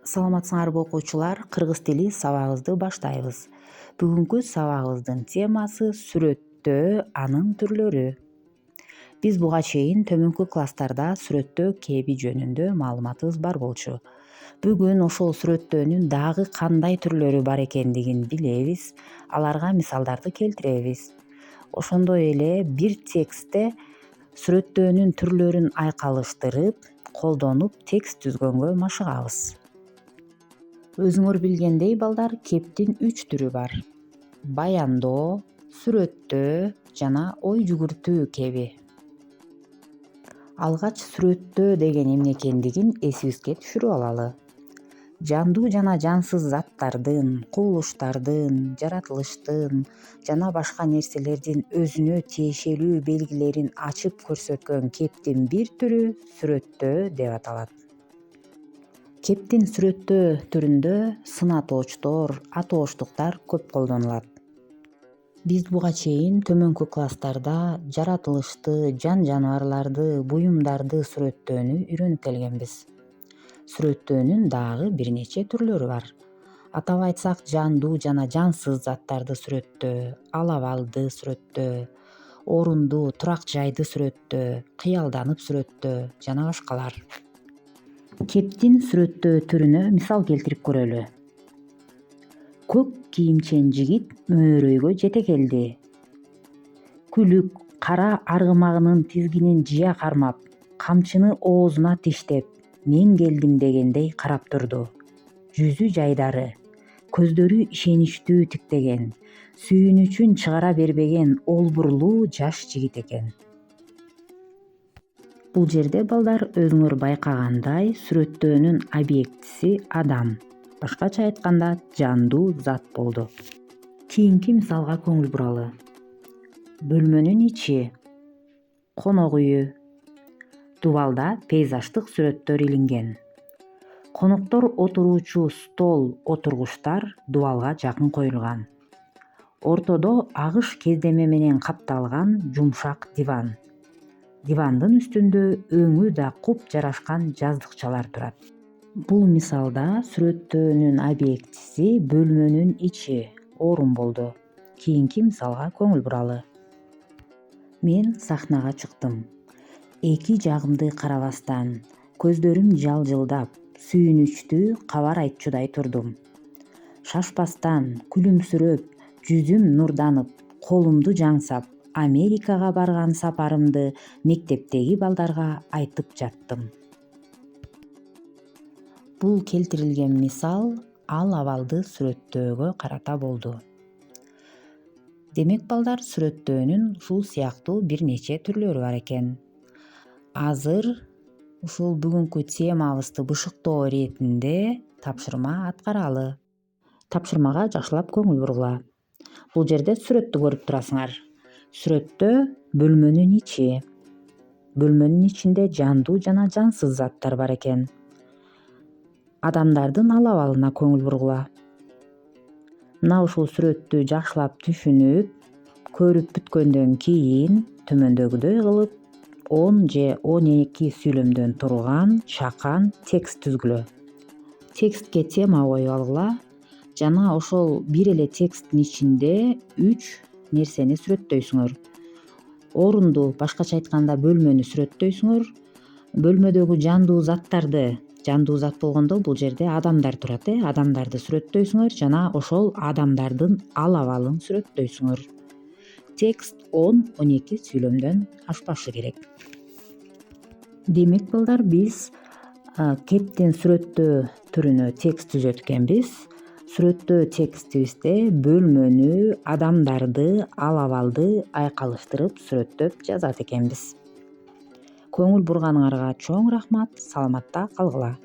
Саламатсыңарбы окуучулар, кыргыз тили сабагыбызды баштайбыз. Бүгүнкү сабагыбыздын темасы сүрөттөө анын түрлөрү. Биз буга чейин төмөнкү класстарда сүрөттөө кеби жөнүндө маалыматыбыз бар болчу. Бүгүн ошол сүрөттөөнүн дагы кандай түрлөрү бар экендигин билебиз, аларга мисалдарды келтиребиз. Ошондой эле бир текстте сүрөттөөнүн түрлөрүн айкалыштырып, колдонуп текст түзгөнгө машыгабыз. Өзүңөр билгендей балдар, кептин 3 түрү бар: баяндоо, сүрөттөө жана ой жүгүртүү кеби. Алгач сүрөттөө деген эмне экендигин эсибизге түшүрүп алалы. Жандуу жана жансыз заттардын, кубулуштардын, жаратылыштын жана башка нерселердин өзүнө тиешелүү белгилерин ачып көрсөткөн кептин бир түрү сүрөттөө деп аталат. Кептин сүрөттөө түрүндө сын атоочтор, атооштуктар көп колдонулат. Биз буга чейин төмөнкү класстарда жаратылышты, жан-жаныбарларды, буюмдарды сүрөттөөнү үйрөнүп келгенбиз. Сүрөттөөнүн дагы бир нече түрлөрү бар. Атап айтсак, жандуу жана жансыз заттарды сүрөттөө, ала абалды сүрөттөө, орунду, турак жайды сүрөттөө, кыялданып сүрөттөө жана башкалар. Кептин сүрөттөө түрүнө мисал келтирип көрөлү. Көк кийимчен жигит мөөрөйгө жете келди. Күлүк кара аргымагынын тизгинин жыя кармап, камчыны оозуна тиштеп, мен келдим дегендей карап турду. Жүзү жайдары, көздөрү ишеничтүү тиктеген, сүйүнүчүн чыгара бербеген олбурлуу жаш жигит экен. Бул жерде балдар, өзүңөр байкагандай, сүрөттөөнүн объектиси адам, башкача айтканда жандуу зат болду. Кийинки мисалга көңүл буралы. Бөлмөнүн ичи, конок үйү. Дубалда пейзаждык сүрөттөр илинген. Коноктор отуруучу стол, отургучтар дубалга жакын коюлган. Ортодо агыш кездеме менен капталган жумшак диван. Дивандын үстүндө өңү да куп жарашкан жаздыкчалар турат. Бул мисалда сүрөттөөнүн объектиси бөлмөнүн ичи, орун болду. Кийинки мисалга көңүл буралы. Мен сахнага чыктым. Эки жагымды карабастан, көздөрүм жалжылдап, сүйүнүчтүү кабар айтчудай турдум. Шашпастан, күлүмсүрөп, жүзүм нурданып, колумду жаңсап, Америкага барган сапарымды мектептеги балдарга айтып жаттым. Бул келтирилген мисал ал абалды сүрөттөөгө карата болду. Демек балдар, сүрөттөөнүн ушул сыяктуу бир нече түрлөрү бар экен. Азыр ушул бүгүнкү темабызды бышыктоо иретинде тапшырма аткаралы. Тапшырмага жакшылап көңүл бургула. Бул жерде сүрөттү көрүп турасыңар. Сүрөттө бөлмөнүн ичи. Бөлмөнүн ичинде жандуу жана жансыз заттар бар экен. Адамдардын ал абалына көңүл бургула. Мына ушул сүрөттү жакшылап түшүнүп, көрүп бүткөндөн кийин төмөндөгүдөй кылып 10 же 12 сүйлөмдөн турган чакан текст түзгүлө. Текстке тема коюп алгыла жана ошол бир эле тексттин ичинде 3 нерсени сүрөттөйсүңөр. Орунду, башкача айтканда бөлмөнү сүрөттөйсүңөр. Бөлмөдөгү жандуу заттарды, жандуу зат болгондо бул жерде адамдар турат, адамдарды сүрөттөйсүңөр жана ошол адамдардын ал абалын сүрөттөйсүңөр. Текст 10-12 сүйлөмдөн ашпашы керек. Демек балдар, биз кептин сүрөттөө түрүнө текст түзөт экенбиз. Сүрөттөө текстибизде бөлмөнү, адамдарды, ал абалды айкалыштырып сүрөттөп жазат экенбиз. Көңүл бурганыңарга чоң рахмат, саламатта калгыла.